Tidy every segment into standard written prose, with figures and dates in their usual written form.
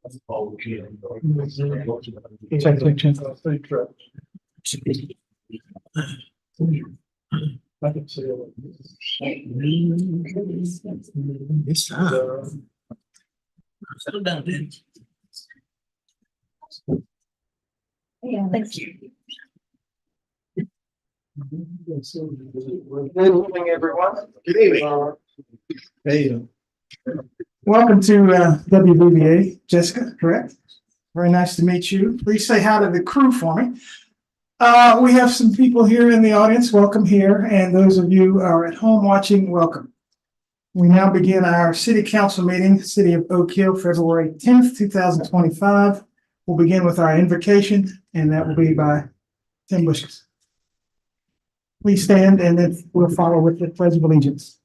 It's time. Settle down, Dan. Yeah, thank you. Good evening, everyone. Good evening. Hey. Welcome to WVBA, Jessica, correct? Very nice to meet you. Please say hi to the crew for me. We have some people here in the audience. Welcome here. And those of you who are at home watching, welcome. We now begin our city council meeting, City of Oak Hill, February 10th, 2025. We'll begin with our invocation, and that will be by Tim Bushkas. Please stand, and then we'll follow with the Pledge of Allegiance.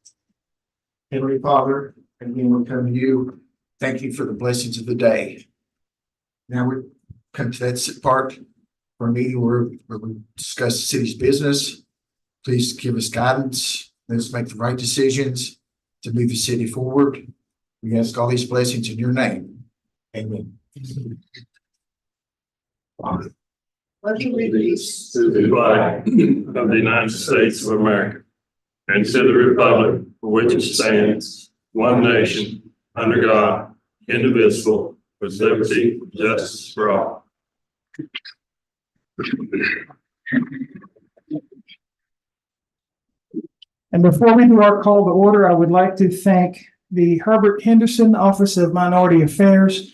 Heavenly Father, again, we come to you. Thank you for the blessings of the day. Now we come to that part for a meeting where we discuss the city's business. Please give us guidance. Let us make the right decisions to move the city forward. We ask all these blessings in your name. Amen. Pledge allegiance to the flag of the United States of America and to the republic for which it stands, one nation, under God, indivisible, with liberty and justice for all. And before we do our call to order, I would like to thank the Herbert Henderson Office of Minority Affairs.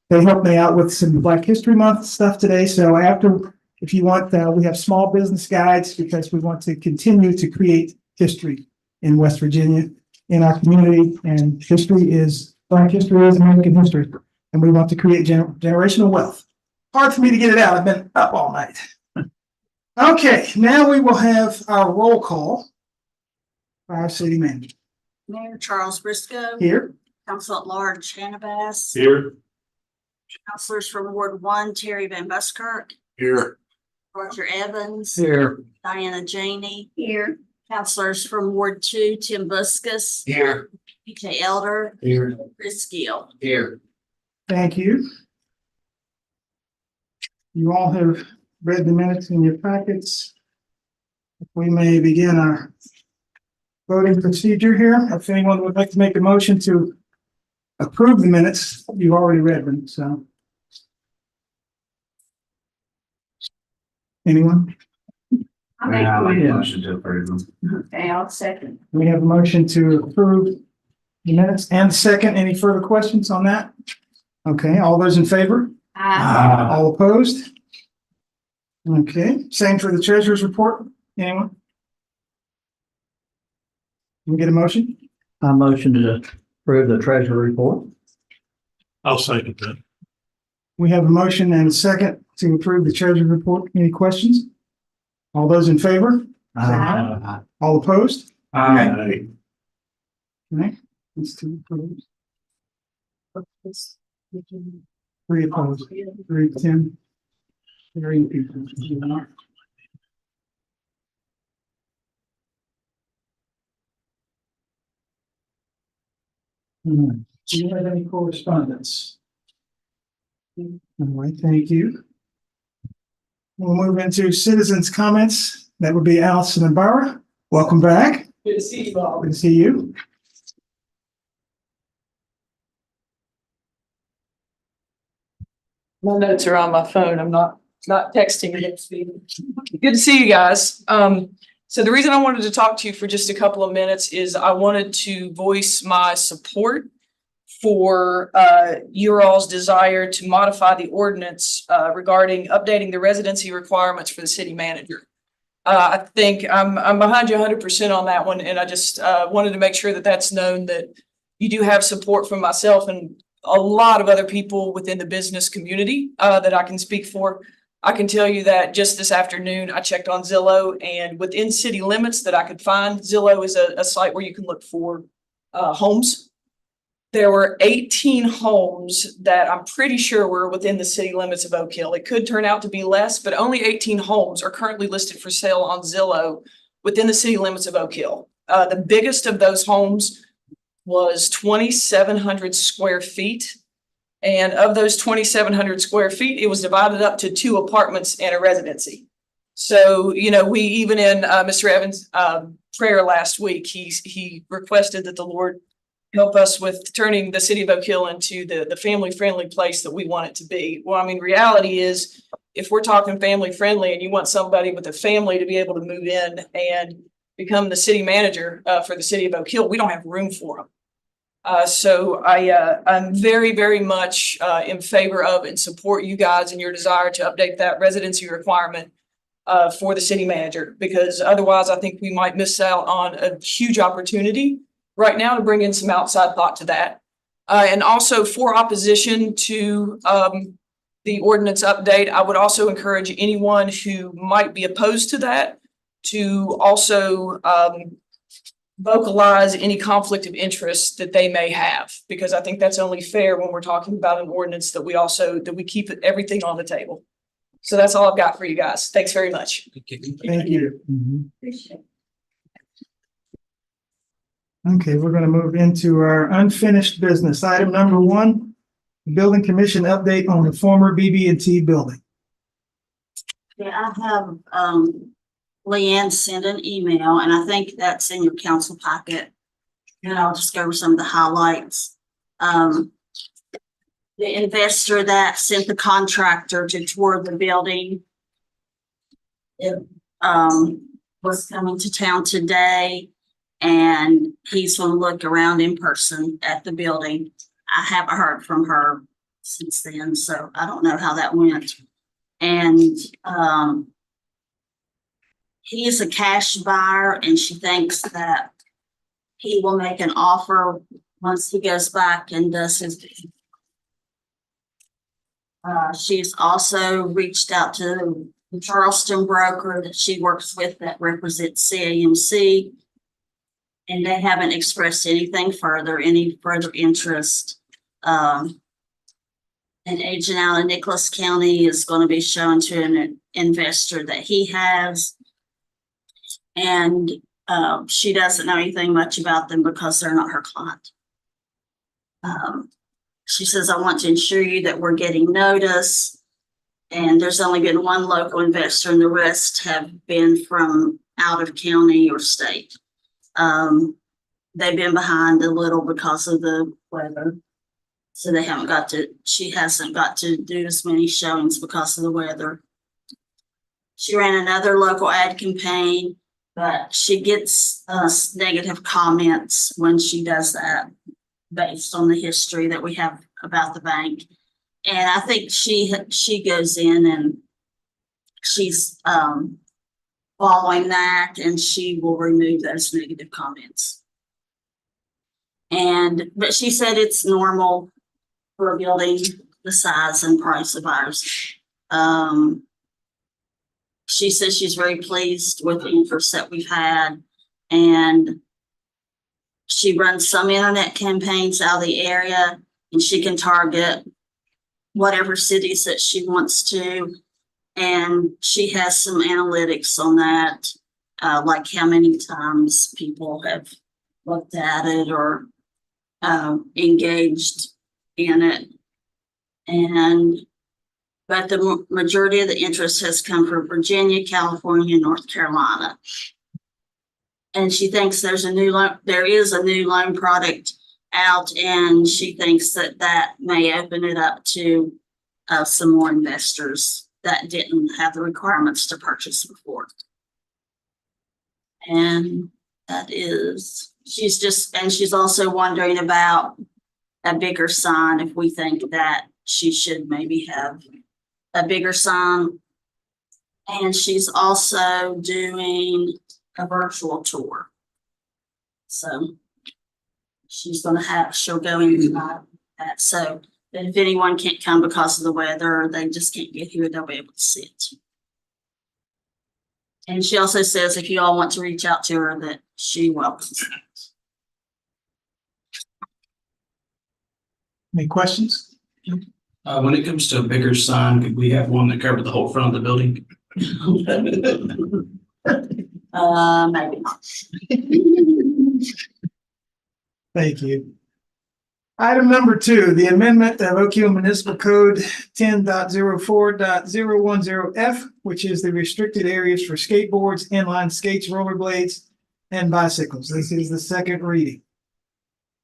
They helped me out with some Black History Month stuff today. So after, if you want, we have small business guides because we want to continue to create history in West Virginia, in our community. And Black history is American history. And we want to create generational wealth. Hard for me to get it out. I've been up all night. Okay, now we will have our roll call. Our city manager. Mayor Charles Briscoe. Here. Council at Large Hannah Bass. Here. Councilors from Ward 1, Terry Van Buskirk. Here. Roger Evans. Here. Diana Janey. Here. Councilors from Ward 2, Tim Buskus. Here. PJ Elder. Here. Chris Gill. Here. Thank you. You all have read the minutes in your packets. We may begin our voting procedure here. If anyone would like to make a motion to approve the minutes, you've already read them, so. Anyone? I'll make a motion to approve them. Okay, I'll second. We have a motion to approve the minutes and second. Any further questions on that? Okay, all those in favor? All opposed? Okay, same for the treasurer's report. Anyone? Can we get a motion? I motion to approve the treasury report. I'll second that. We have a motion and a second to approve the treasurer's report. Any questions? All those in favor? All opposed? Aye. Okay, that's two opposed. Three opposed. Three, Tim. Three people. Do you have any correspondence? All right, thank you. We'll move into citizens' comments. That would be Allison and Barbara. Welcome back. Good to see you all. Good to see you. My notes are on my phone. I'm not texting it. Good to see you guys. So the reason I wanted to talk to you for just a couple of minutes is I wanted to voice my support for your all's desire to modify the ordinance regarding updating the residency requirements for the city manager. I think I'm behind you 100% on that one, and I just wanted to make sure that that's known, that you do have support from myself and a lot of other people within the business community that I can speak for. I can tell you that just this afternoon, I checked on Zillow, and within city limits that I could find, Zillow is a site where you can look for homes. There were 18 homes that I'm pretty sure were within the city limits of Oak Hill. It could turn out to be less, but only 18 homes are currently listed for sale on Zillow within the city limits of Oak Hill. The biggest of those homes was 2,700 square feet. And of those 2,700 square feet, it was divided up to 2 apartments and a residency. So, you know, we even in Mr. Evans' prayer last week, he requested that the Lord help us with turning the city of Oak Hill into the family-friendly place that we want it to be. Well, I mean, reality is, if we're talking family-friendly and you want somebody with a family to be able to move in and become the city manager for the city of Oak Hill, we don't have room for them. So I'm very, very much in favor of and support you guys in your desire to update that residency requirement for the city manager, because otherwise I think we might miss out on a huge opportunity right now to bring in some outside thought to that. And also, for opposition to the ordinance update, I would also encourage anyone who might be opposed to that to also vocalize any conflict of interest that they may have, because I think that's only fair when we're talking about an ordinance that we keep everything on the table. So that's all I've got for you guys. Thanks very much. Thank you. Okay, we're gonna move into our unfinished business. Item number 1, Building Commission update on the former BB&T building. Yeah, I have, Leanne sent an email, and I think that's in your council packet. And I'll just go over some of the highlights. The investor that sent the contractor to tour the building, it, was coming to town today, and he's gonna look around in person at the building. I haven't heard from her since then, so I don't know how that went. And, he is a cash buyer, and she thinks that he will make an offer once he goes back and does his. She's also reached out to the Charleston broker that she works with that represents CAMC. And they haven't expressed anything further, any further interest. An agent out of Nicholas County is going to be shown to an investor that he has. And she doesn't know anything much about them because they're not her client. She says, I want to ensure you that we're getting notice. And there's only been one local investor, and the rest have been from out of county or state. They've been behind a little because of the weather. So she hasn't got to do as many showings because of the weather. She ran another local ad campaign, but she gets negative comments when she does that based on the history that we have about the bank. And I think she goes in and she's following that, and she will remove those negative comments. But she said it's normal for a building the size and price of ours. She says she's very pleased with the interest that we've had, and she runs some internet campaigns out of the area, and she can target whatever cities that she wants to. And she has some analytics on that, like how many times people have looked at it or engaged in it. But the majority of the interest has come from Virginia, California, North Carolina. And she thinks there is a new loan product out, and she thinks that may open it up to some more investors that didn't have the requirements to purchase before. And she's also wondering about a bigger sign, if we think that she should maybe have a bigger sign. And she's also doing a virtual tour. So she'll go into that. So if anyone can't come because of the weather, or they just can't get here, they'll be able to see it. And she also says if you all want to reach out to her, that she welcomes it. Any questions? When it comes to a bigger sign, could we have one that covered the whole front of the building? Maybe not. Thank you. Item number 2, the amendment of Oak Hill Municipal Code 10.04.010F, which is the restricted areas for skateboards, inline skates, rollerblades, and bicycles. This is the second reading.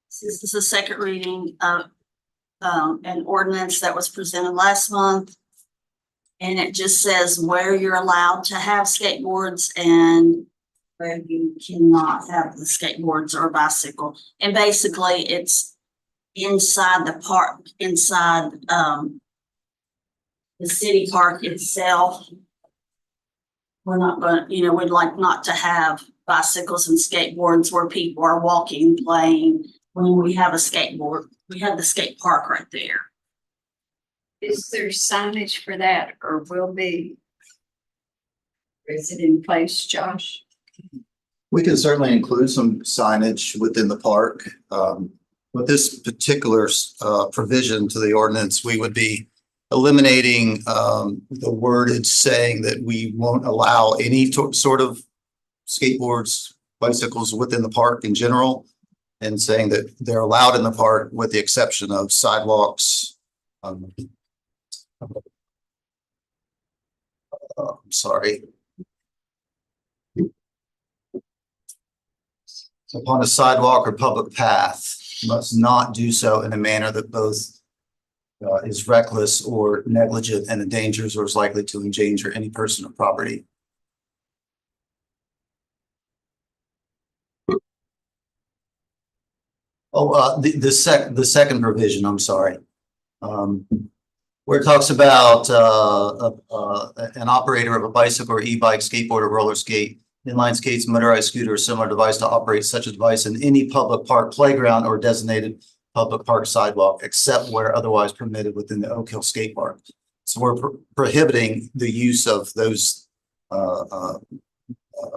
This is the second reading of an ordinance that was presented last month. And it just says where you're allowed to have skateboards and where you cannot have the skateboards or bicycle. And basically, it's inside the park, inside the city park itself. We're not gonna, we'd like not to have bicycles and skateboards where people are walking, playing. When we have a skateboard, we have the skate park right there. Is there signage for that or will be? Is it in place, Josh? We can certainly include some signage within the park. With this particular provision to the ordinance, we would be eliminating the wordage saying that we won't allow any sort of skateboards, bicycles within the park in general, and saying that they're allowed in the park with the exception of sidewalks. Sorry. Upon a sidewalk or public path, must not do so in a manner that both is reckless or negligent and endangers or is likely to endanger any person or property. The second provision, I'm sorry. Where it talks about an operator of a bicycle or e-bike, skateboard or roller skate, inline skates, motorized scooter, or similar device to operate such a device in any public park, playground, or designated public park sidewalk, except where otherwise permitted within the Oak Hill Skate Park. So we're prohibiting the use of those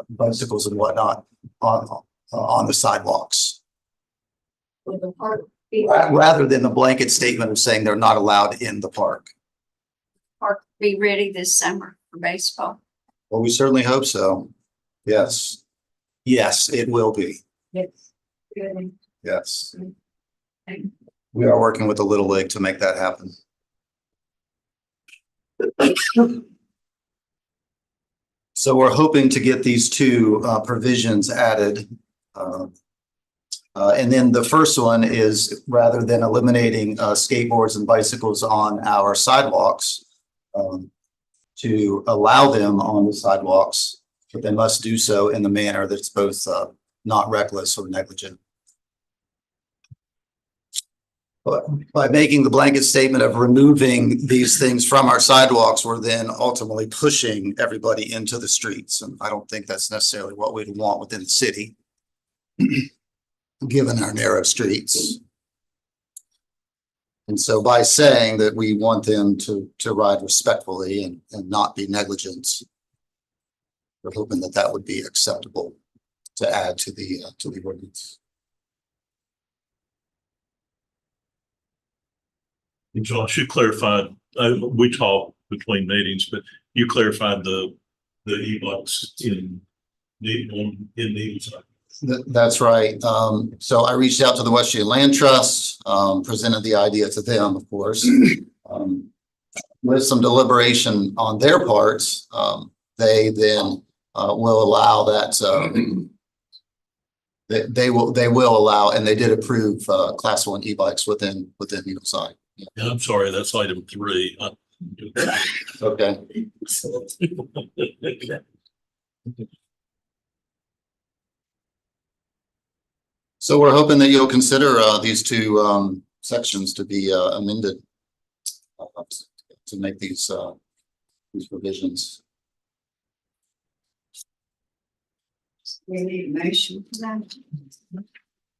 bicycles and whatnot on the sidewalks. Will the park be, Rather than the blanket statement of saying they're not allowed in the park. ready this summer for baseball? Well, we certainly hope so. Yes. Yes, it will be. Yes. Good. Yes. Okay. We are working with the Little League to make that happen. So we're hoping to get these two provisions added. And then the first one is rather than eliminating skateboards and bicycles on our sidewalks, to allow them on the sidewalks, but they must do so in the manner that's both not reckless or negligent. But by making the blanket statement of removing these things from our sidewalks, we're then ultimately pushing everybody into the streets. And I don't think that's necessarily what we'd want within the city, given our narrow streets. And so by saying that we want them to ride respectfully and not be negligent, we're hoping that that would be acceptable to add to the ordinance. Josh, you clarified, we talked between meetings, but you clarified the e-bikes in Needles. That's right. So I reached out to the West Virginia Land Trust, presented the idea to them, of course. With some deliberation on their parts, they then will allow that. They will allow, and they did approve Class 1 e-bikes within Needleside. Yeah. And I'm sorry, that's item 3. Okay. So we're hoping that you'll consider these two sections to be amended to make these provisions. We need a motion for that.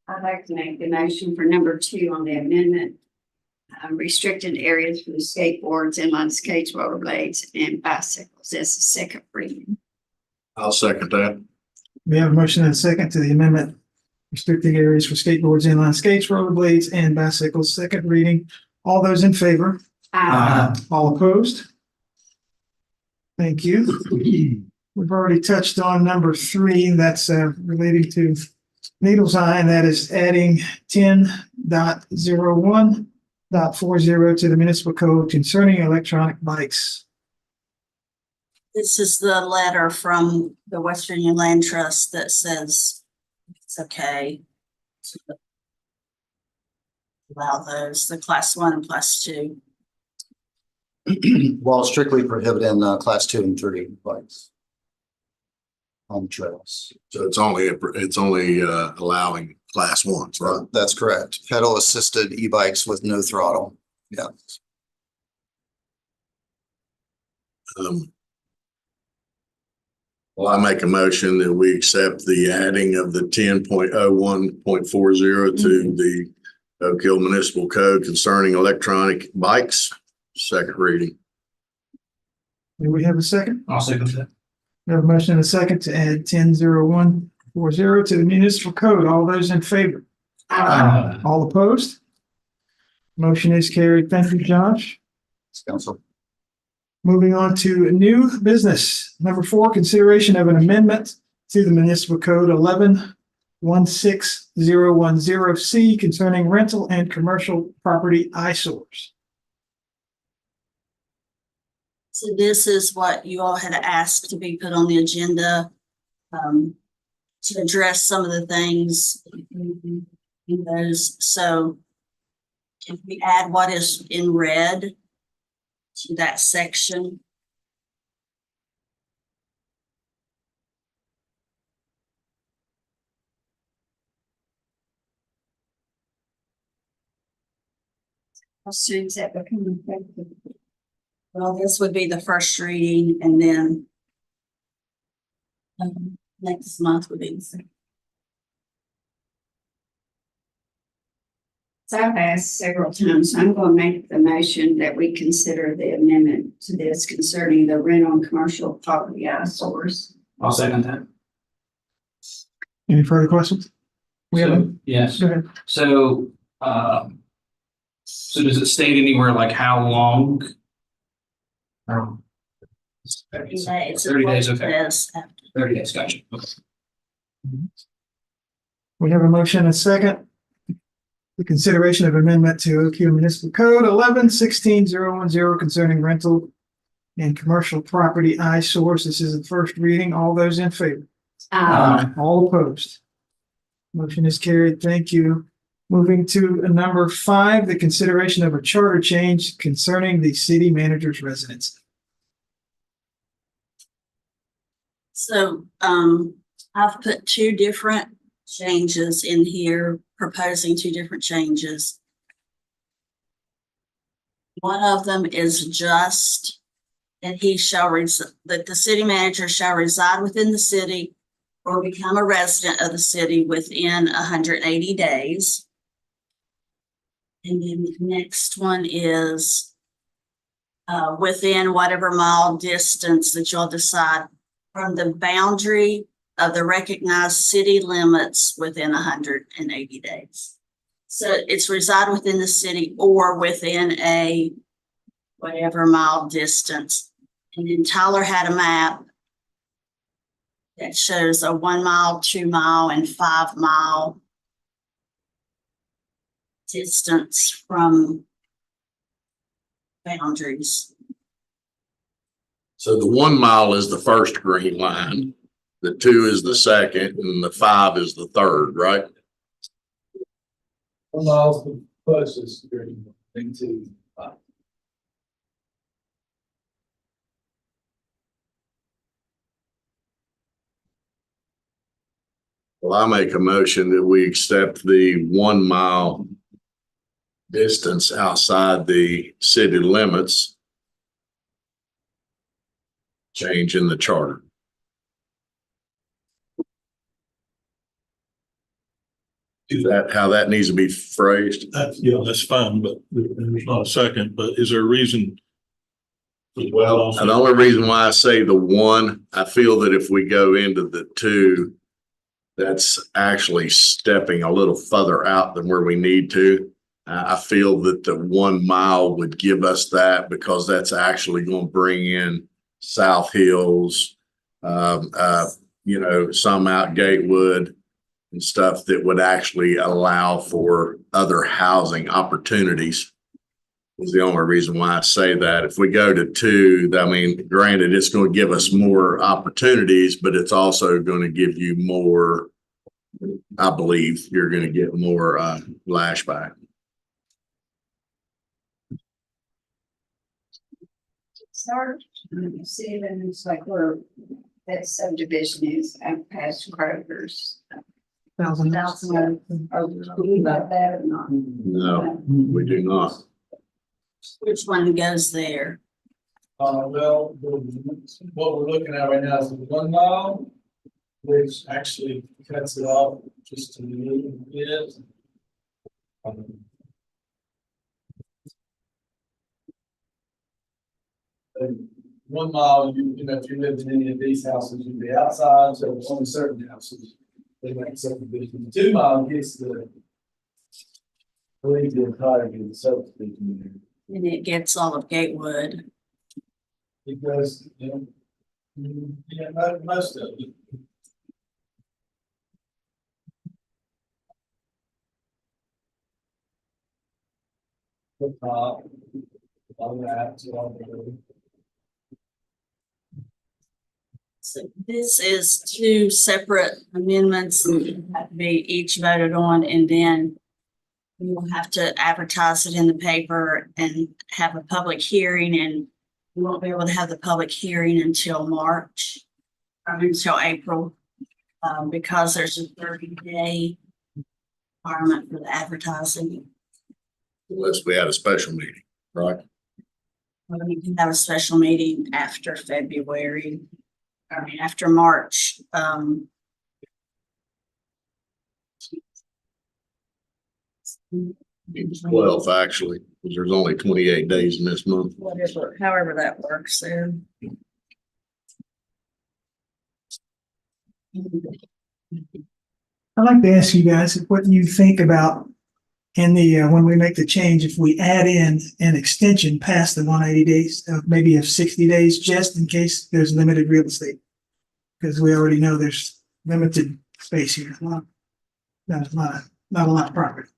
I'd like to make the motion for number 2 on the amendment. Restricted areas for the skateboards, inline skates, rollerblades, and bicycles. That's the second reading. I'll second that. We have a motion and a second to the amendment. Restricted areas for skateboards, inline skates, rollerblades, and bicycles. Second reading. All those in favor? All opposed? Thank you. We've already touched on number 3. That's relating to Needles Eye, and that is adding 10 2.01.40 to the municipal code concerning electronic bikes. This is the letter from the West Virginia Land Trust that says it's okay to allow those, the class 1 and class 2. While strictly prohibiting class 2 and 3 bikes on trails. So it's only allowing class ones, right? That's correct. Pedal assisted e-bikes with no throttle. Yeah. Well, I make a motion that we accept the adding of the 10.01.40 to the Oak Hill Municipal Code concerning electronic bikes. Second reading. Do we have a second? I'll second that. We have a motion and a second to add 10.01.40 to the municipal code. All those in favor? All opposed? Motion is carried. Thank you, Josh. Council. Moving on to new business. Number 4, consideration of an amendment to the municipal code 11-16010C concerning rental and commercial property eyesores. So this is what you all had asked to be put on the agenda to address some of the things in those. So if we add what is in red to that section. How soon is that becoming effective? Well, this would be the first reading and then next month would be the second. So I've asked several times, I'm going to make the motion that we consider the amendment to this concerning the rental and commercial property eyesores. I'll second that. Any further questions? We have a, Yes. go ahead. So, so does it state anywhere like how long? Or- 30 days. 30 days, okay. Yes, after. 30 days, gotcha. Okay. We have a motion and a second. The consideration of amendment to Oak Hill Municipal Code 11-16010 concerning rental and commercial property eyesores. This is the first reading. All those in favor? All opposed? Motion is carried. Thank you. Moving to number 5, the consideration of a charter change concerning the city manager's residence. So I've put 2 different changes in here, proposing 2 different changes. One of them is just that that the city manager shall reside within the city or become a resident of the city within 180 days. And then the next one is within whatever mile distance that you'll decide from the boundary of the recognized city limits within 180 days. So it's reside within the city or within a whatever mile distance. And then Tyler had a map that shows a 1 mile, 2 mile, and 5 mile distance from boundaries. So the 1 mile is the first green line, the 2 is the second, and the 5 is the third, right? 1 mile is the closest green thing to. Well, I make a motion that we accept the 1 mile distance outside the city limits change in the charter. Is that how that needs to be phrased? Yeah, that's fine, but there's not a second, but is there a reason? Well, the only reason why I say the 1, I feel that if we go into the 2, that's actually stepping a little further out than where we need to. I feel that the 1 mile would give us that because that's actually going to bring in South Hills, some out Gatewood. and stuff that would actually allow for other housing opportunities. Is the only reason why I say that. If we go to 2, I mean, granted, it's going to give us more opportunities, but it's also going to give you more, I believe you're going to get more lashback. Start, you see it, and it's like where that subdivision is out past Kroger's. Thousand. Are we about that or not? No, we do not. Which one goes there? Well, what we're looking at right now is the 1 mile, which actually cuts it off just a little bit. And 1 mile, you know, if you lived in any of these houses, you'd be outside, so only certain houses, they make subdivision. The 2 mile gets the, I believe the entirety of the subdivision there. And it gets all of Gatewood. Because, you know, yeah, most of it. The top, on that, so on the. So this is 2 separate amendments that have to be each voted on, and then we will have to advertise it in the paper and have a public hearing, and we won't be able to have the public hearing until March, or until April, because there's a 30-day requirement for the advertising. Unless we had a special meeting, right? We can have a special meeting after February, I mean, after March. 12, actually, because there's only 28 days in this month. Whatever, however that works there. I'd like to ask you guys what you think about in the, when we make the change, if we add in an extension past the 180 days, maybe of 60 days, just in case there's limited real estate. Because we already know there's limited space here. Not a lot of property.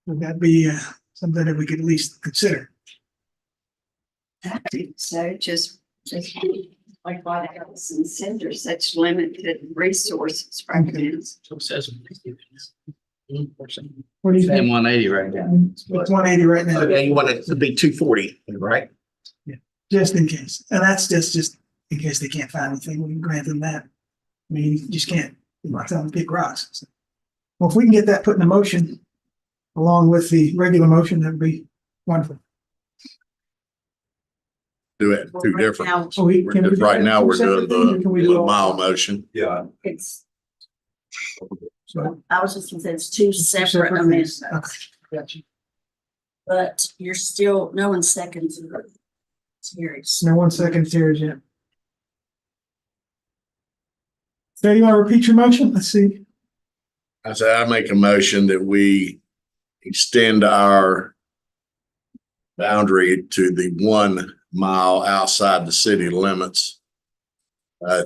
Would that be something that we could at least consider? I think so, just like White House and Center, such limited resources right now. So it says. What do you think? 180 right now. It's 180 right now, Okay, you want it to be 240, right? just in case. And that's just in case they can't find anything, we can grant them that. I mean, you just can't tell them to pick rocks. So, well, if we can get that put in a motion along with the regular motion, that'd be wonderful. Do it Well, 2 right different. now, So we, can we do Right that now, two we're doing separate things, or can we do the all- mile motion. Yeah. It's, So, I was just gonna say it's 2 two separate things. amendments, Okay, gotcha. but you're still, no one seconds it. Series. No 1 second here yet. So you want to repeat your motion? Let's see. I say I make a motion that we extend our boundary to the 1 mile outside the city limits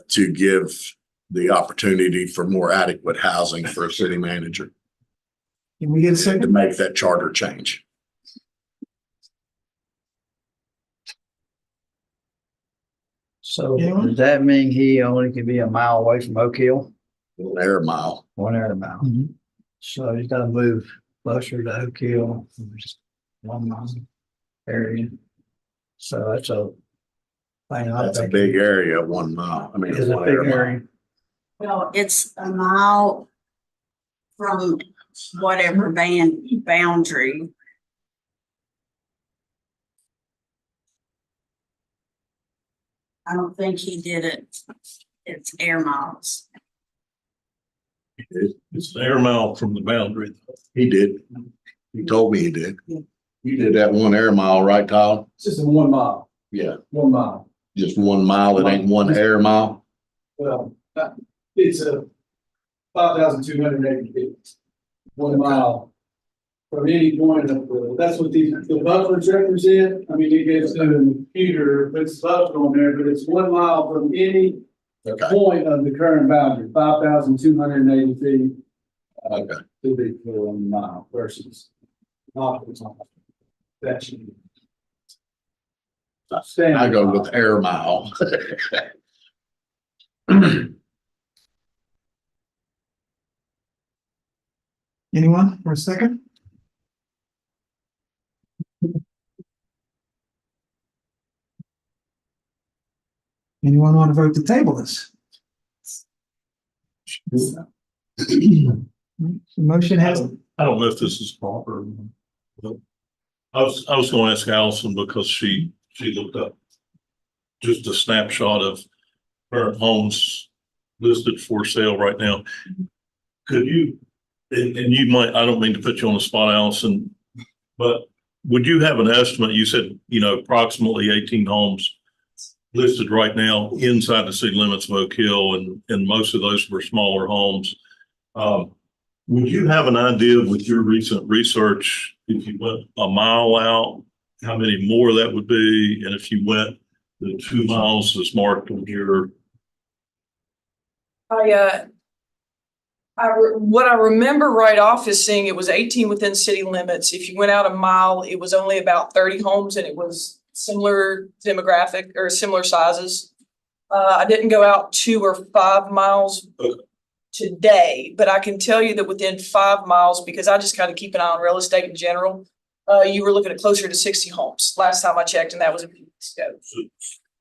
to give the opportunity for more adequate housing for a city manager Can we get a to second? make that charter change. So Anyone? does that mean he only can be a mile away from Oak Hill? 1 air mile. 1 air mile. So he's gotta move closer to Oak Hill, just 1 mile area. So that's a thing. I That's a think big area, 1 mile. I mean, Is a 1 big air mile. area. Well, it's a mile from whatever boundary. I don't think he did it. It's air miles. It's an air mile from the boundary. He did. He told me he did. You did that 1 air mile, right, Tyler? It's just a 1 mile, Yeah, 1 mile. just 1 mile. It ain't 1 air mile. Well, it's a 5,280 feet. 1 mile. From any point of the, that's what the buffer represent. I mean, it gets to the computer, puts buffer on there, but it's 1 mile from any Okay. point of the current boundary, 5,280 feet. Okay. To be clear on the mile versus. Not the mile. That should be. I go with air mile. Anyone for a second? Anyone want to vote to table this? The motion has, I don't know if this is proper. I was gonna ask Allison because she looked up just a snapshot of current homes listed for sale right now. Could you, and you might, I don't mean to put you on the spot, Allison, but would you have an estimate? You said, approximately 18 homes listed right now inside the city limits of Oak Hill, and most of those were smaller homes. Would you have an idea with your recent research, if you went a mile out, how many more that would be? And if you went the 2 miles as marked on your. What I remember right off is seeing it was 18 within city limits. If you went out a mile, it was only about 30 homes and it was similar demographic or similar sizes. I didn't go out 2 or 5 miles today, but I can tell you that within 5 miles, because I just kind of keep an eye on real estate in general, you were looking at closer to 60 homes last time I checked, and that was a few weeks ago.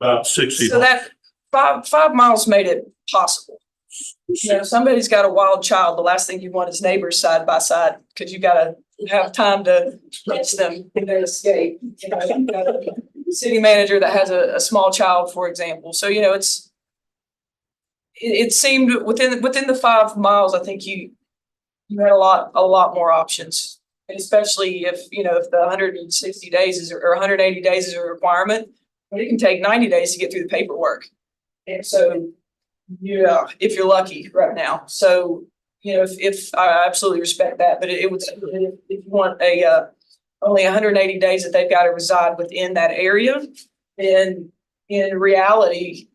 About 60. So that 5 miles made it possible. Somebody's got a wild child. The last thing you want is neighbors side by side, because you got to have time to catch them in their escape. City manager that has a small child, for example. So, it seemed within the 5 miles, I think you had a lot more options. And especially if the 160 days is or 180 days is a requirement, but it can take 90 days to get through the paperwork. And so, if you're lucky right now. So, if I absolutely respect that, but it would, if you want only 180 days that they've got to reside within that area, then in reality,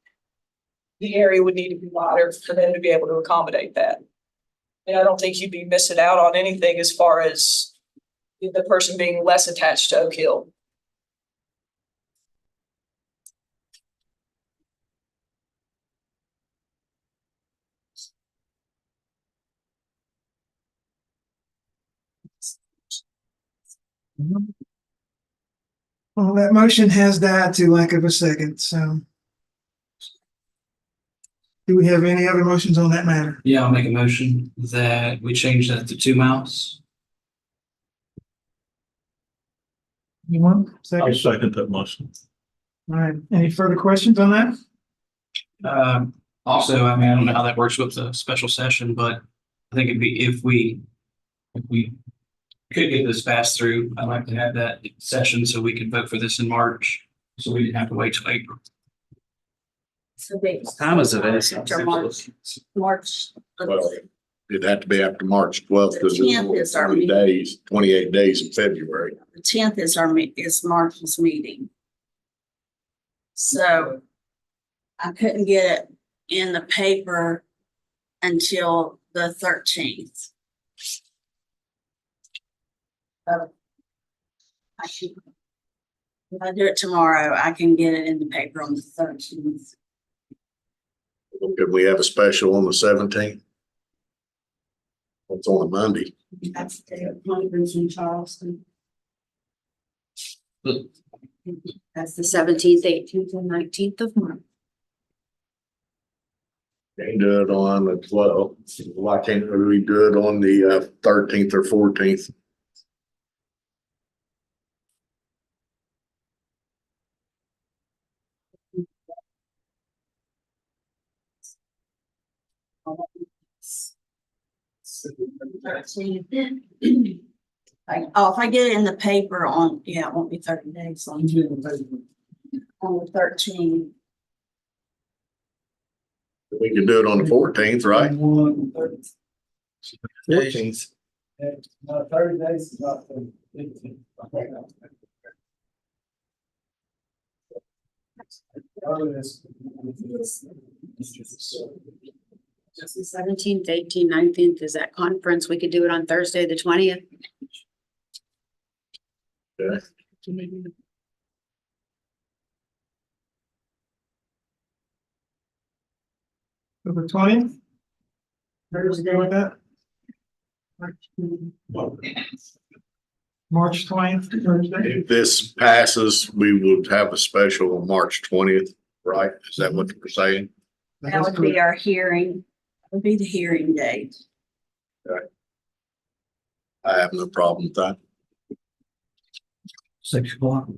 the area would need to be wider for them to be able to accommodate that. And I don't think you'd be missing out on anything as far as the person being less attached to Oak Hill. well, that motion has died to lack of a second, so. Do we have any other motions on that matter? Yeah, I'll make a motion that we change that to 2 miles. Anyone? I'll Second? second that motion. All right, any further questions on that? Also, I don't know how that works with the special session, but I think it'd be if we could get this passed through, I'd like to have that session so we could vote for this in March, so we didn't have to wait till April. So they. Time is of After March. Well, it'd have to be after March 12th because The 10th is it's our 28 days in February. The 10th is March's meeting. So I couldn't get it in the paper until the 13th. If I do it tomorrow, I can get it in the paper on the 13th. Could we have a special on the 17th? It's on a Monday. That's the day of conference in Charleston. That's the 17th, 18th, and 19th of March. Can't do it on the 12th. Why can't we do it on the 13th or 14th? If I get it in the paper it won't be 30 days on the 13th. We could do it on the 14th, right? 14th. No, 30 days is not. 15. Just the 17th, 18th, 19th is that conference. We could do it on Thursday, the 20th. Over 20th? Thursday with that? March 20th, Thursday? If this passes, we would have a special on March 20th, right? Is that what you're saying? That would be our hearing, would be the hearing date. I have no problem with that. 6 o'clock.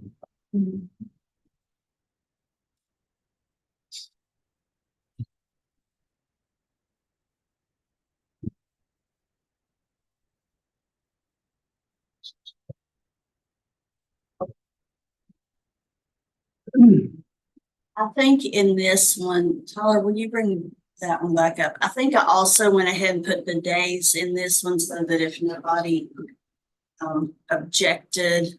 I think in this one, Tyler, will you bring that one back up? I think I also went ahead and put the days in this one so that if nobody objected.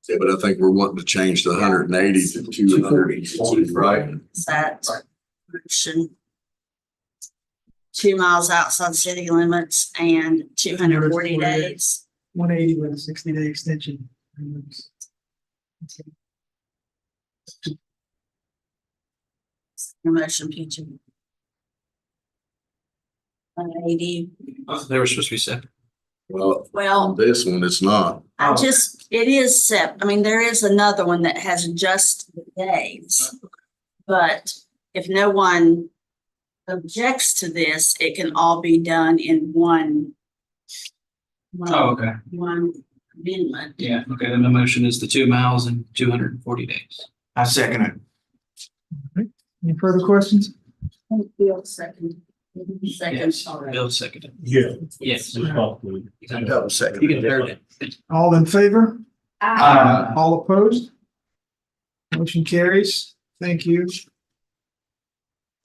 Yeah, but I think we're wanting to change the 180 to 240, right? That motion. 2 miles outside city limits and 240 days. 180 with a 60-day extension. Your motion, Peter. 180. They were supposed to be set. Well, Well, this one, it's not. it is I mean, there is another one that has just the days. But if no one objects to this, it can all be done in one. Oh, okay. One amendment. Yeah, okay, then the motion is the 2 miles and 240 days. I second it. Any further questions? Bill second. Second. Yes, Bill seconded. Yeah. Yes. Double second. You can third it. All in favor? Uh, All opposed? Motion carries. Thank you.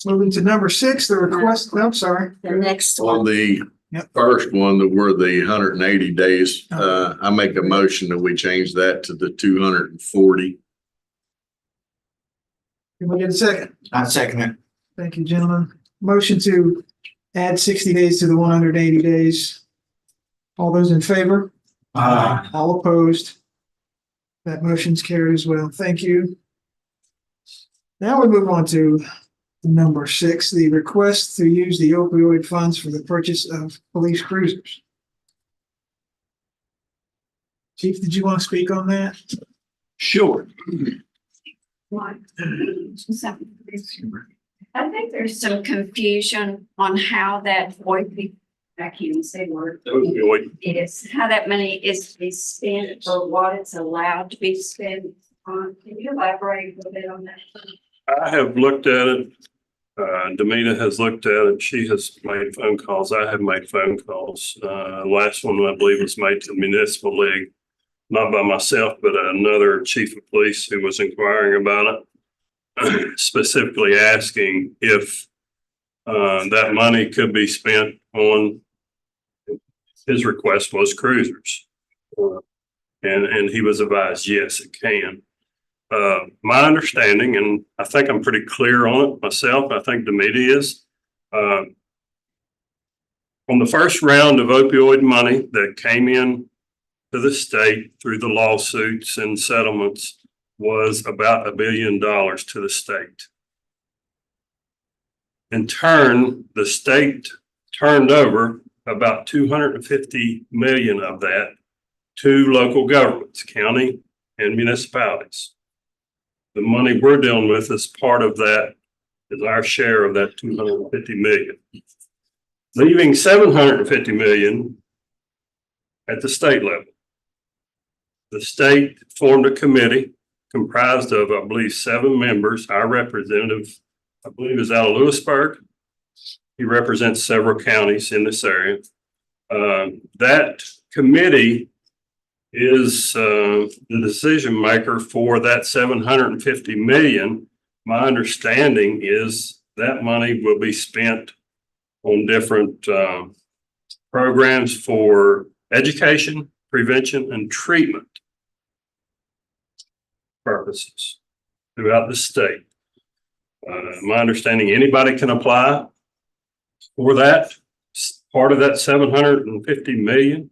Moving to number 6, the request, I'm sorry. The next On one, the Yep. first one, that were the 180 days, I make a motion that we change that to the 240. Can we get a second? I second it. Thank you, gentlemen. Motion to add 60 days to the 180 days. All those in favor? All opposed? That motion's carried as well. Thank you. Now we move on to number 6, the request to use the opioid funds for the purchase of police cruisers. Chief, did you want to speak on that? Sure. I think there's some confusion on how that I can't even say word. Is how that money is to be spent or what it's allowed to be spent on. Can you elaborate a little bit on that? I have looked at it. Demita has looked at it. She has made phone calls. I have made phone calls. Last one I believe was made to the municipal league, not by myself, but another chief of police who was inquiring about it, specifically asking if that money could be spent on, his request was cruisers. And he was advised, yes, it can. My understanding, and I think I'm pretty clear on it myself, I think Demita is, on the first round of opioid money that came in to the state through the lawsuits and settlements was about $1 billion to the state. In turn, the state turned over about 250 million of that to local governments, county and municipalities. The money we're dealing with is part of that, is our share of that 250 million. Leaving 750 million at the state level. The state formed a committee comprised of, I believe, 7 members. Our representative, I believe, is out of Lewisburg. He represents several counties in this area. That committee is the decision maker for that 750 million. My understanding is that money will be spent on different programs for education, prevention, and treatment purposes throughout the state. My understanding, anybody can apply for that. Part of that 750 million.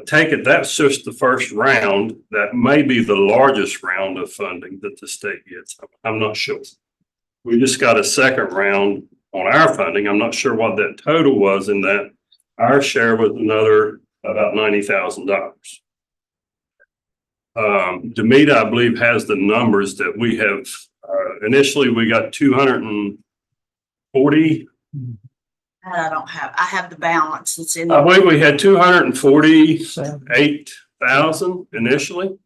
Take it, that's just the first round. That may be the largest round of funding that the state gets. I'm not sure. We just got a second round on our funding. I'm not sure what that total was in that. Our share was another about $90,000. Demita, I believe, has the numbers that we have. Initially, we got 240. I don't have, I have the balance that's in. I believe we had 248,000 initially.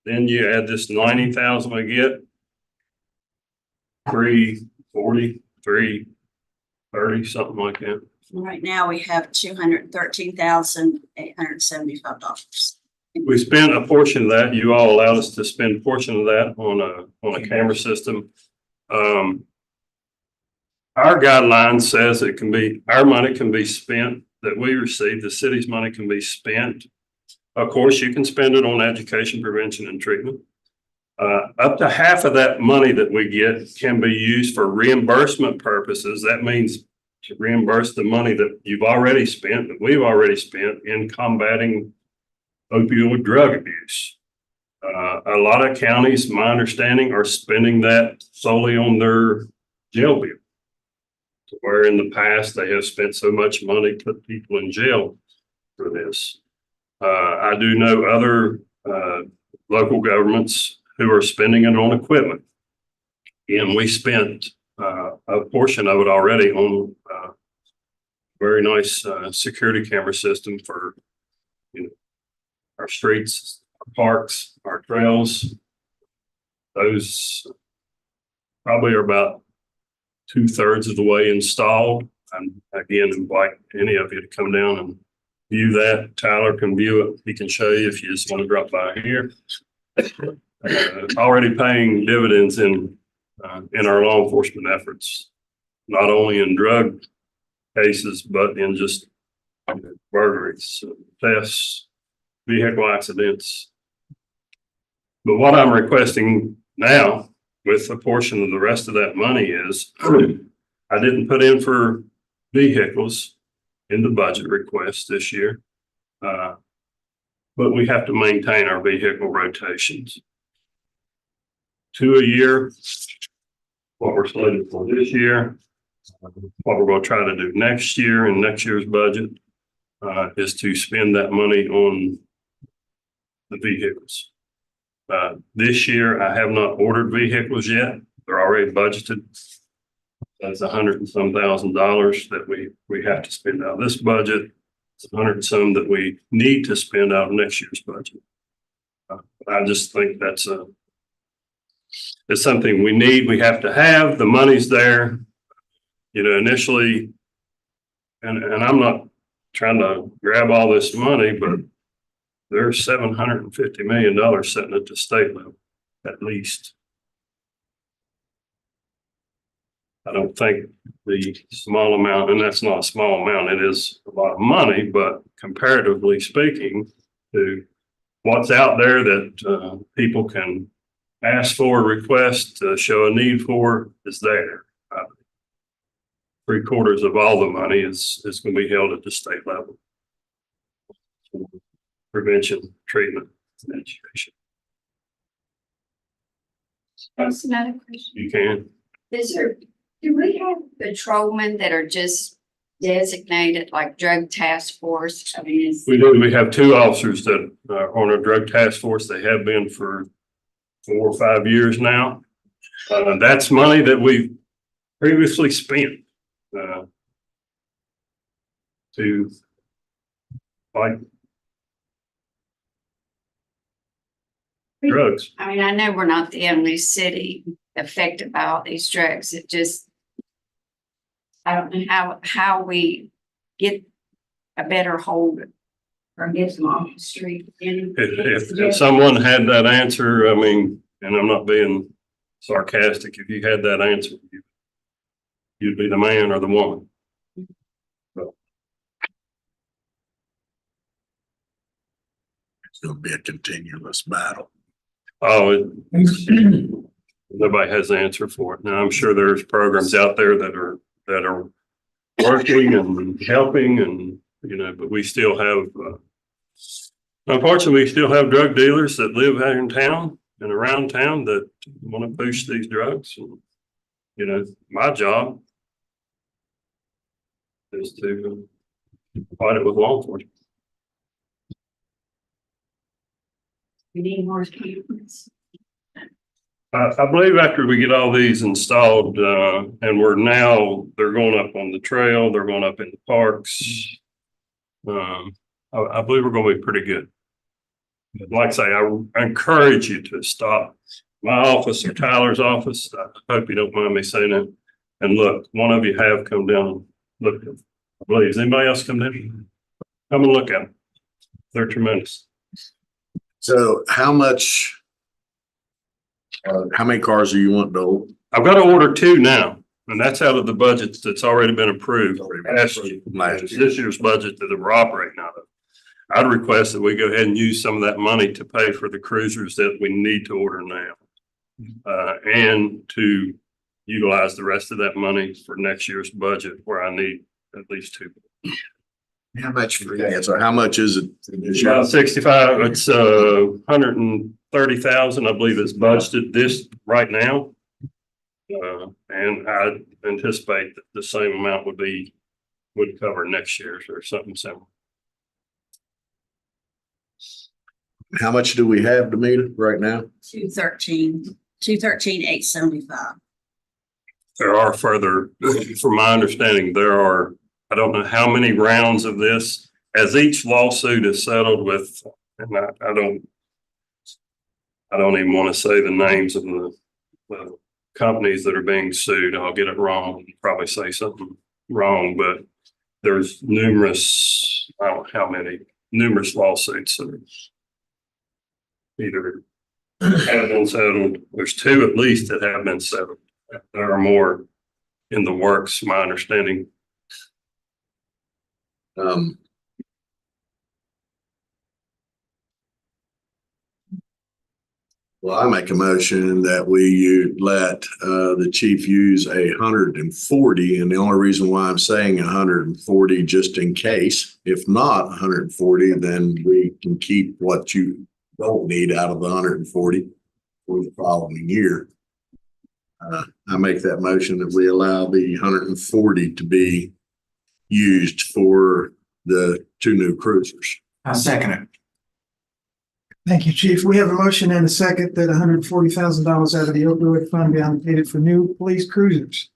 Then you add this 90,000 we get. 340, 330, something like that. Right now, we have $213,875. We spent a portion of that. You all allowed us to spend a portion of that on a camera system. Our guideline says it can be, our money can be spent that we receive, the city's money can be spent. Of course, you can spend it on education, prevention, and treatment. Up to half of that money that we get can be used for reimbursement purposes. That means to reimburse the money that you've already spent, that we've already spent in combating opioid drug abuse. A lot of counties, my understanding, are spending that solely on their jail bill. Where in the past they have spent so much money to put people in jail for this. I do know other local governments who are spending it on equipment. And we spent a portion of it already on a very nice security camera system for, you know, our streets, our parks, our trails. Those probably are about 2/3 of the way installed. And again, invite any of you to come down and view that. Tyler can view it. He can show you if you just want to drop by here. Already paying dividends in our law enforcement efforts, not only in drug cases, but in just burglaries, thefts, vehicle accidents. But what I'm requesting now with a portion of the rest of that money is I didn't put in for vehicles in the budget request this year. But we have to maintain our vehicle rotations. 2 a year, what we're slated for this year, what we're going to try to do next year in next year's budget is to spend that money on the vehicles. This year, I have not ordered vehicles yet. They're already budgeted. That's $100 and some thousand that we have to spend out of this budget. It's $100 and some that we need to spend out of next year's budget. I just think it's something we need. We have to have. The money's there. You know, initially, and I'm not trying to grab all this money, but there's $750 million sitting at the state level, at least. I don't think the small amount, and that's not a small amount, it is a lot of money, but comparatively speaking to what's out there that people can ask for, request, show a need for, is there. 3/4 of all the money is going to be held at the state level. Prevention, treatment, and education. That's another question. You can. Do we have patrolmen that are just designated like drug task force? I mean, We have 2 officers that are on a drug task force. They have been for 4 or 5 years now. That's money that we previously spent to fight drugs. I mean, I know we're not the only city affected by all these drugs. It just, I don't know how we get a better hold or get them off the street. If someone had that answer, I mean, and I'm not being sarcastic, if you had that answer, you'd be the man or the woman. So. It's going to be a continuous battle. Oh, Nobody has the answer for it. Now, I'm sure there's programs out there that are working and helping and, but we still have, unfortunately, we still have drug dealers that live here in town and around town that want to push these drugs. And, my job is to fight it with law enforcement. We need more cameras. I believe after we get all these installed, and they're going up on the trail, they're going up in the parks. I believe we're gonna be pretty good. Like I say, I encourage you to stop my office or Tyler's office. I hope you don't mind me saying that. And look, one of you have come down and looked at them. I believe, has anybody else come down? Come and look at them. They're tremendous. So how many cars do you want, Dole? I've got to order 2 now, and that's out of the budget that's already been approved last year. This year's budget that we're operating out of. I'd request that we go ahead and use some of that money to pay for the cruisers that we need to order now. And to utilize the rest of that money for next year's budget where I need at least 2. How much for Yeah, that? so how much is it? About 65, it's 130,000, I believe is budgeted this right now. And I anticipate that the same amount would cover next year's or something similar. How much do we have, Demita, right now? 213,875. There are further, from my understanding, I don't know how many rounds of this, as each lawsuit is settled with, and I don't even want to say the names of the companies that are being sued. I'll get it wrong, probably say something wrong, but there's numerous, I don't know how many, numerous lawsuits that are either have been settled. There's 2 at least that have been settled. There are more in the works, my understanding. Well, I make a motion that we let the chief use 140, and the only reason why I'm saying 140, just in case, if not 140, then we can keep what you don't need out of the 140 for the following year. I make that motion that we allow the 140 to be used for the 2 new cruisers. I second it. Thank you, Chief. We have a motion and a second that $140,000 out of the opioid fund be allocated for new police cruisers.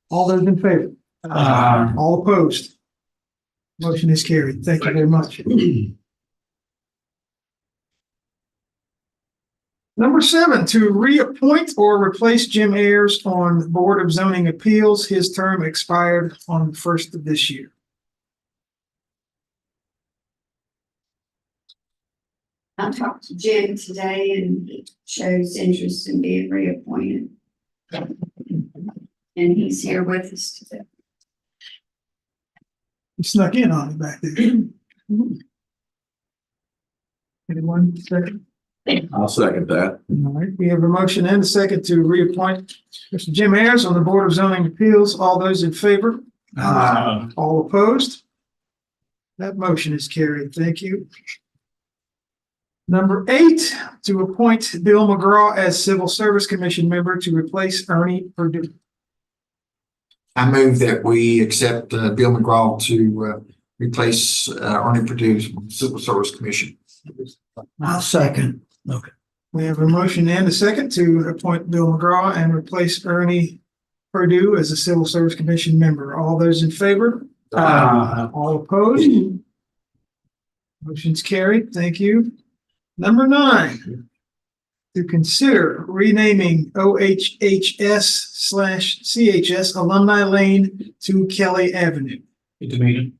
All those in favor? All opposed? Motion is carried. Thank you very much. Number 7, to reappoint or replace Jim Ayers on the Board of Zoning Appeals. His term expired on the 1st of this year. I talked to Jim today and he shows interest in being reappointed. And he's here with us today. He snuck in on it back there. Anyone second? I'll second that. All right, we have a motion and a second to reappoint Mr. Jim Ayers on the Board of Zoning Appeals. All those in favor? All opposed? That motion is carried. Thank you. Number 8, to appoint Bill McGraw as Civil Service Commission member to replace Ernie Purdue. I move that we accept Bill McGraw to replace Ernie Purdue from the Civil Service Commission. I'll second. Okay. We have a motion and a second to appoint Bill McGraw and replace Ernie Purdue as a Civil Service Commission member. All those in favor? All opposed? Motion's carried. Thank you. Number 9, to consider renaming OHHS/CHS Alumni Lane to Kelly Avenue. Good to meet you.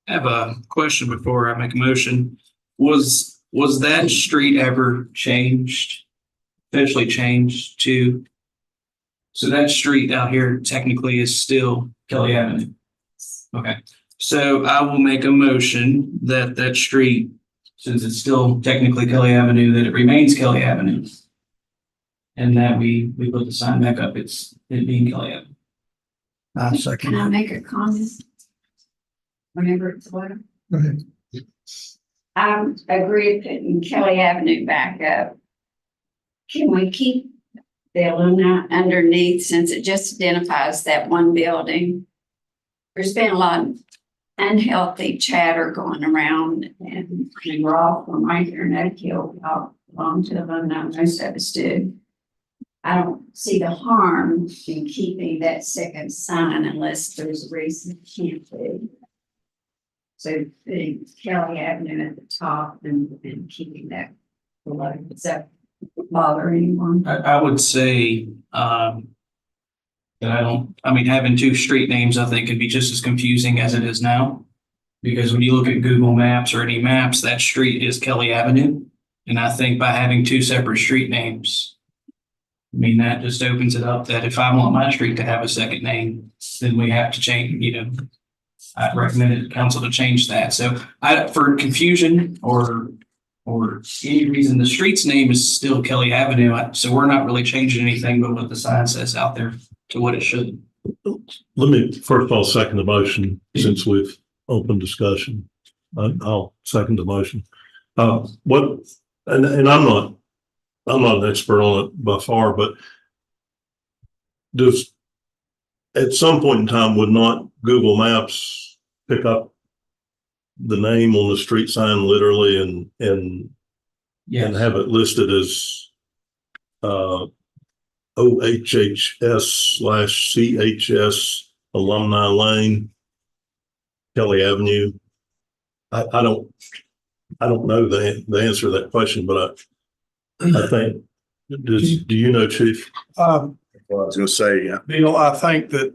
I have a question before I make a motion. Was that street ever changed? Officially changed to? So that street out here technically is still Kelly Avenue. Okay, so I will make a motion that that street, since it's still technically Kelly Avenue, that it remains Kelly Avenue. and that we put the sign back up. It being Kelly Avenue. I Can second. I make a comment? Whenever it's order. Go ahead. I agree with putting Kelly Avenue back up. Can we keep the alumni underneath since it just identifies that one building? There's been a lot of unhealthy chatter going around and we're all from right here in Oak Hill. We all belong to alumni, most of us do. I don't see the harm in keeping that second sign unless there's a reason it can't be. So putting Kelly Avenue at the top and keeping that below, does that bother anyone? I would say, that having two street names, I think could be just as confusing as it is now. Because when you look at Google Maps or any maps, that street is Kelly Avenue. And I think by having two separate street names, that just opens it up that if I want my street to have a second name, then we have to change, I'd recommend the council to change that. So for confusion or any reason, the street's name is still Kelly Avenue. So we're not really changing anything but what the sign says out there to what it should. Let me first of all second the motion since we've opened discussion. I'll second the motion. And I'm not an expert on it by far, but at some point in time, would not Google Maps pick up the name on the street sign literally and have it listed as OHHS/CHS Alumni Lane, Kelly Avenue? I don't know the answer to that question, but I think, do you know, Chief? I was gonna say, yeah. Bill, I think that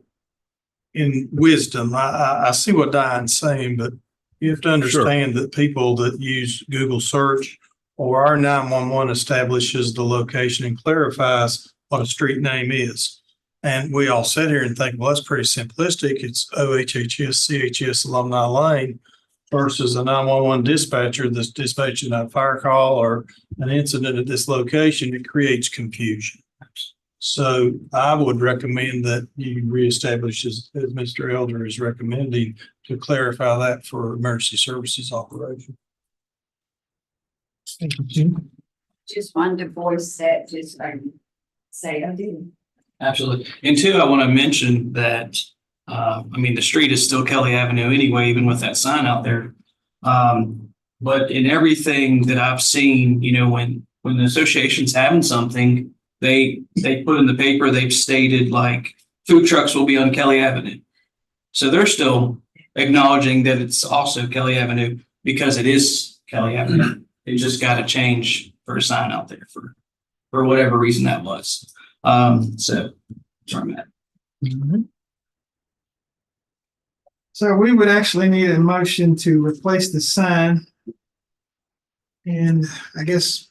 in wisdom, I see what Diane's saying, but you have to understand that people that use Google search or our 911 establishes the location and clarifies what a street name is. And we all sit here and think, well, that's pretty simplistic. It's OHHS CHS Alumni Lane versus a 911 dispatcher that's dispatching a fire call or an incident at this location. It creates confusion. So I would recommend that you reestablish, as Mr. Elder is recommending, to clarify that for emergency services operation. Thank you, Jim. Just wanted to voice that, just say I do. Absolutely. And two, I want to mention that, the street is still Kelly Avenue anyway, even with that sign out there. But in everything that I've seen, when the association's having something, they put in the paper, they've stated like food trucks will be on Kelly Avenue. So they're still acknowledging that it's also Kelly Avenue because it is Kelly Avenue. It just got to change for a sign out there for whatever reason that was. So that's where I'm at. So we would actually need a motion to replace the sign. And I guess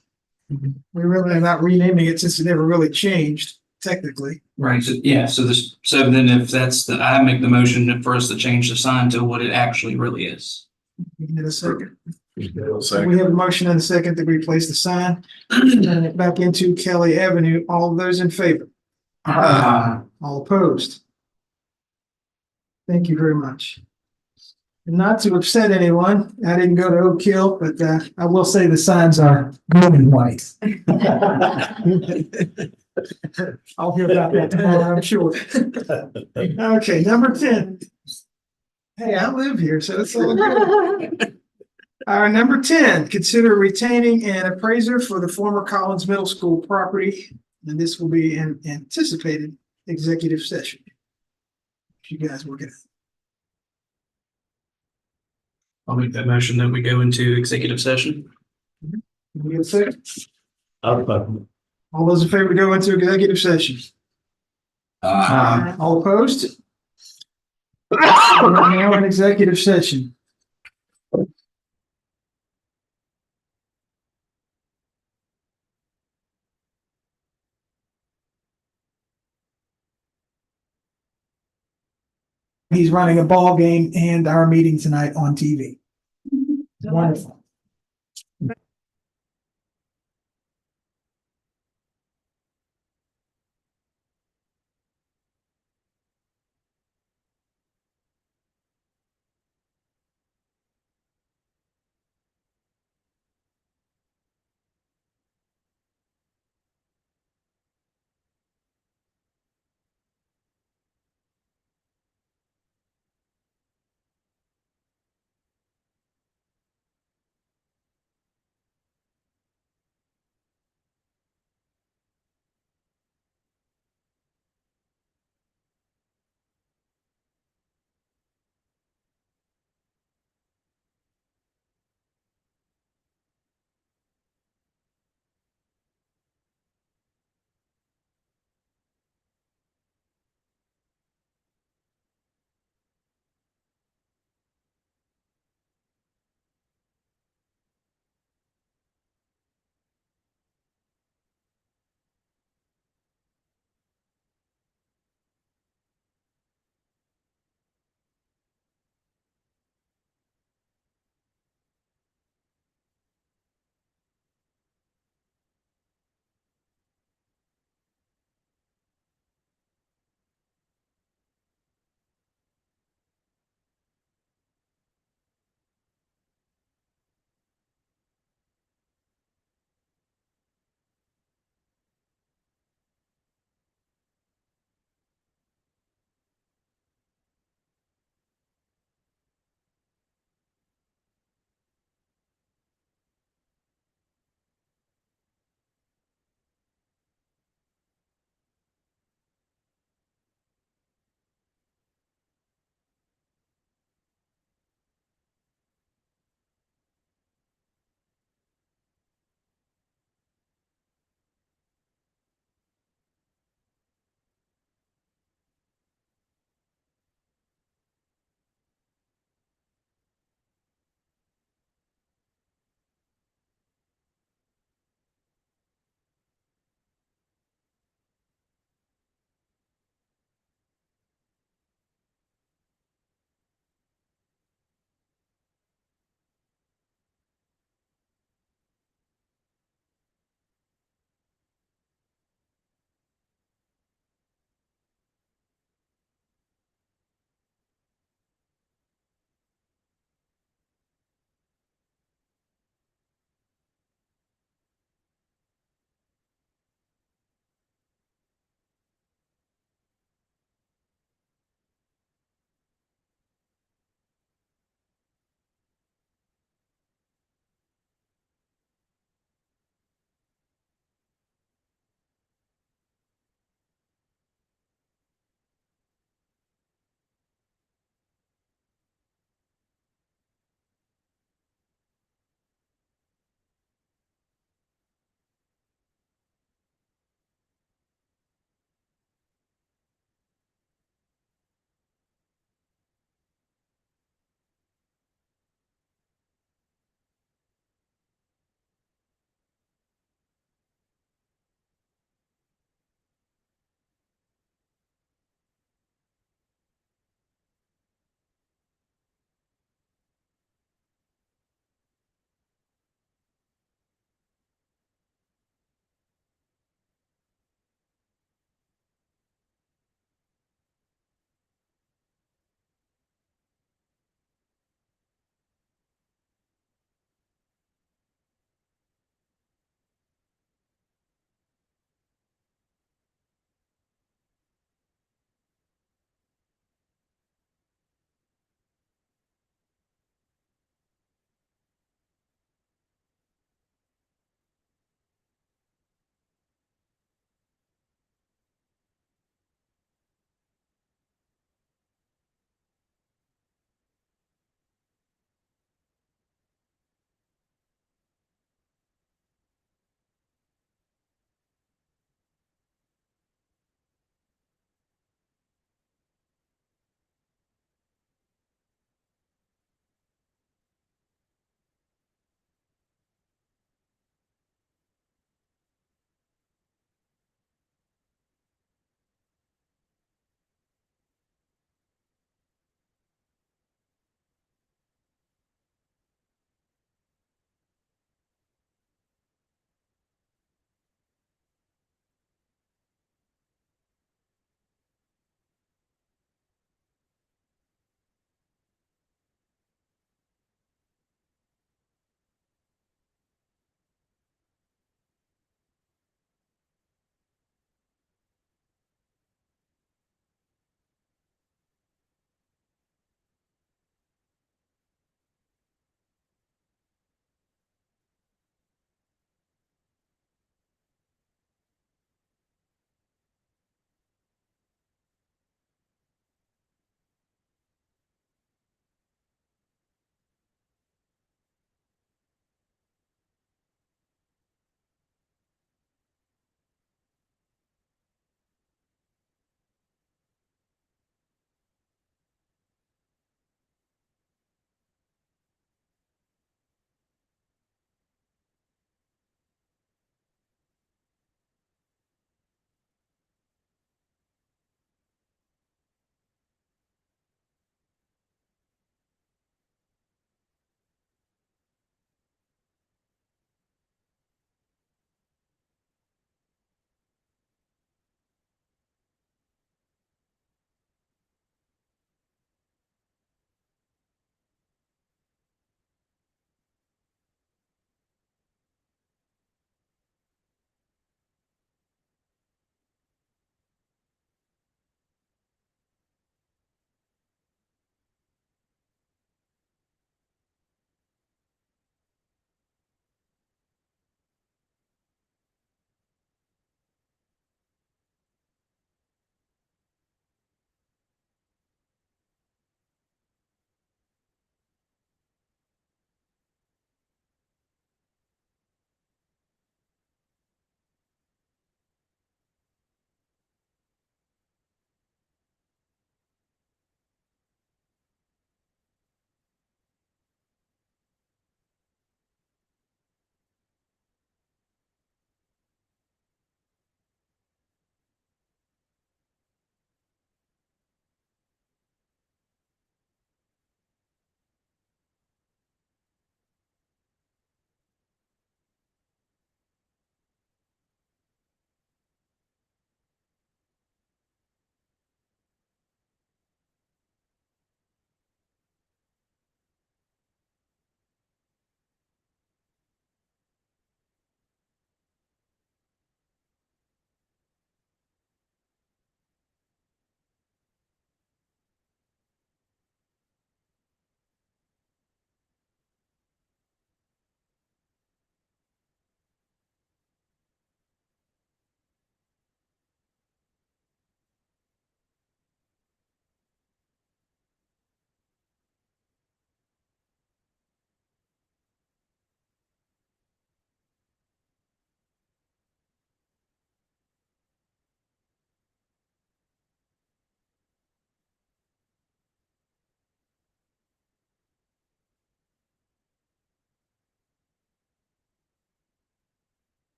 we're really not renaming it since it never really changed technically. Right. So yeah. So then if I make the motion for us to change the sign to what it actually really is. You can get a second. So Second. we have a motion and a second to replace the sign. Turn it back into Kelly Avenue. All those in favor? All opposed? Thank you very much. And not to upset anyone, I didn't go to Oak Hill, but I will say the signs are green and white. I'll hear about that tomorrow, I'm sure. Okay, number 10. Hey, I live here, so it's all good. Our number 10, consider retaining an appraiser for the former Collins Middle School property. And this will be an anticipated executive session. If you guys work it out. I'll make that motion that we go into executive session. Can we get a second? I'll All those in favor to go into executive session? All opposed? We're now in executive session. He's running a ball game and our meeting tonight on TV. Wonderful.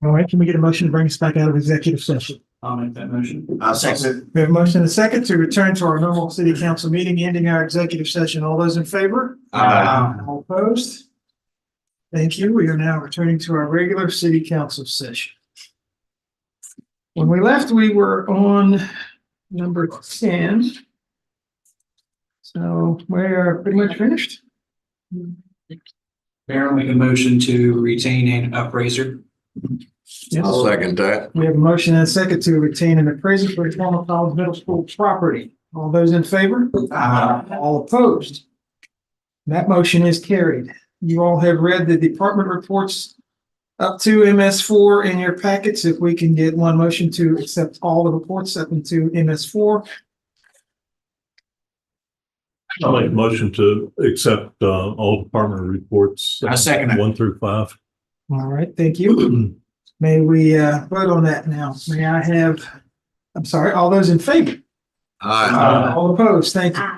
All right, can we get a motion to bring us back out of executive session? I'll make that motion. I'll second. We have a motion and a second to return to our normal city council meeting, ending our executive session. All those in favor? All opposed? Thank you. We are now returning to our regular city council session. When we left, we were on number 10. So we are pretty much finished. Mayor, I'll make a motion to retain an appraiser. Yes. I'll second that. We have a motion and a second to retain an appraiser for the Tacoma College Middle School property. All those in favor? All opposed? That motion is carried. You all have read the department reports up to MS4 in your packets. If we can get one motion to accept all the reports up into MS4. I'll make a motion to accept all department reports. I second it. 1 through 5. All right, thank you. May we vote on that now? May I have, I'm sorry, all those in favor? Aye. All opposed? Thank you.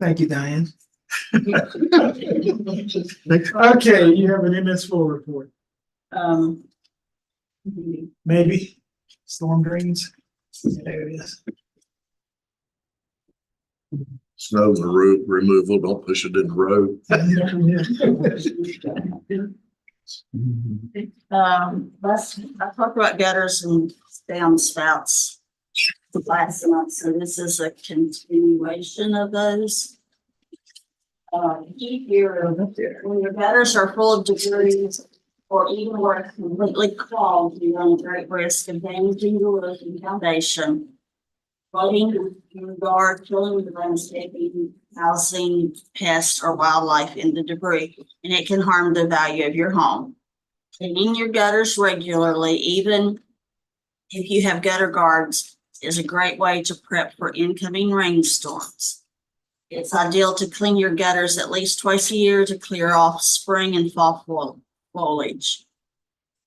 Thank you, Diane. Okay, you have an MS4 report. Maybe storm drains. There it is. Snow removal, don't push it in the road. I talked about gutters and downspouts last month, so this is a continuation of those. Keep when your gutters are full of debris or even were completely clogged, you run a great risk of damaging the roof and foundation, flooding your yard, killing the landscaping, housing, pests, or wildlife in the debris, and it can harm the value of your home. Cleaning your gutters regularly, even if you have gutter guards, is a great way to prep for incoming rainstorms. It's ideal to clean your gutters at least twice a year to clear off spring and fall foliage.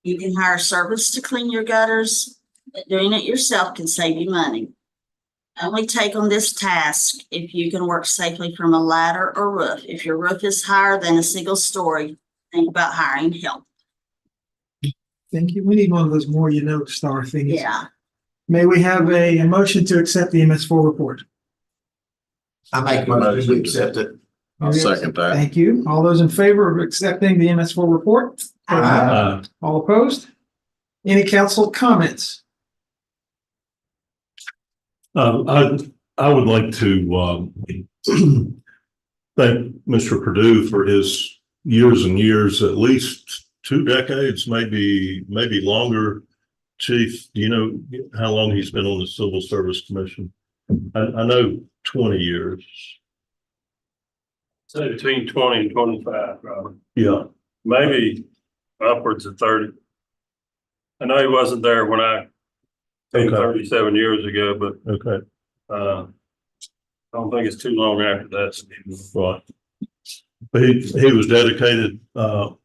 You can hire service to clean your gutters, but doing it yourself can save you money. Only take on this task if you can work safely from a ladder or roof. If your roof is higher than a single story, think about hiring help. Thank you. We need one of those more you know star things. Yeah. May we have a motion to accept the MS4 report? I make a motion to accept it. I'll second that. Thank you. All those in favor of accepting the MS4 report? All opposed? Any council comments? I would like to thank Mr. Purdue for his years and years, at least 2 decades, maybe longer. Chief, do you know how long he's been on the Civil Service Commission? I know 20 years. Say between 20 and 25, Robert. Yeah. Maybe upwards of 30. I know he wasn't there when I came Okay. 37 years ago, but Okay. I don't think it's too long after that. Right. But he was dedicated to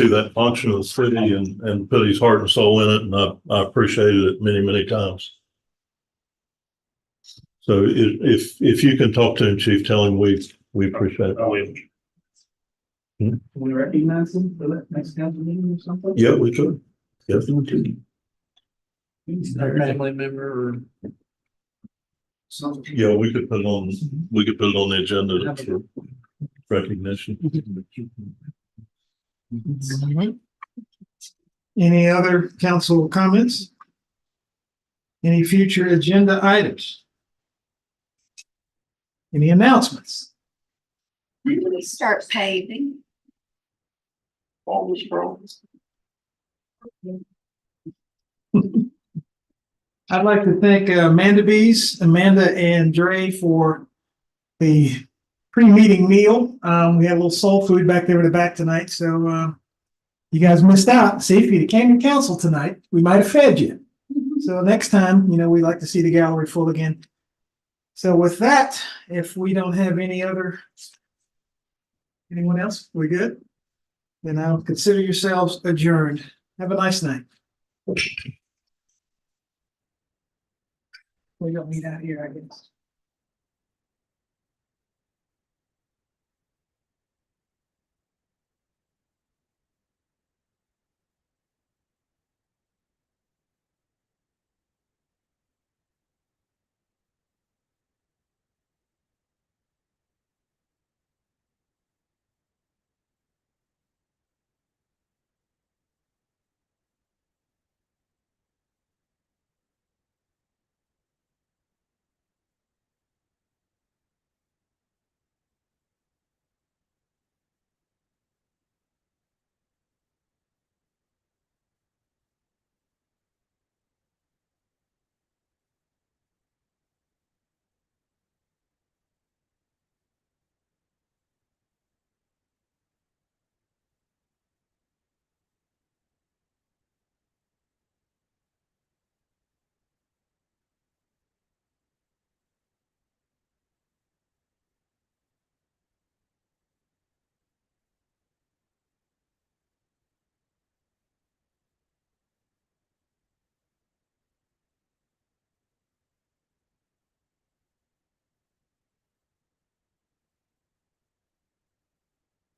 that function of the city and put his heart and soul in it, and I appreciated it many, many times. So if you can talk to him, Chief, tell him we appreciate it. I will. Can we recognize him for that next council meeting or something? Yeah, we could. Yes. He's a family member or something. Yeah, we could put it on the agenda for recognition. Any other council comments? Any future agenda items? Any announcements? When do we start paving? I'd like to thank Amanda and Dre for the pre-meeting meal. We had a little soul food back there in the back tonight, so you guys missed out. See, if you came to council tonight, we might have fed you. So next time, we like to see the gallery full again. So with that, if we don't have anyone else, we good? Then I'll consider yourselves adjourned. Have a nice night. We don't meet out here, I guess.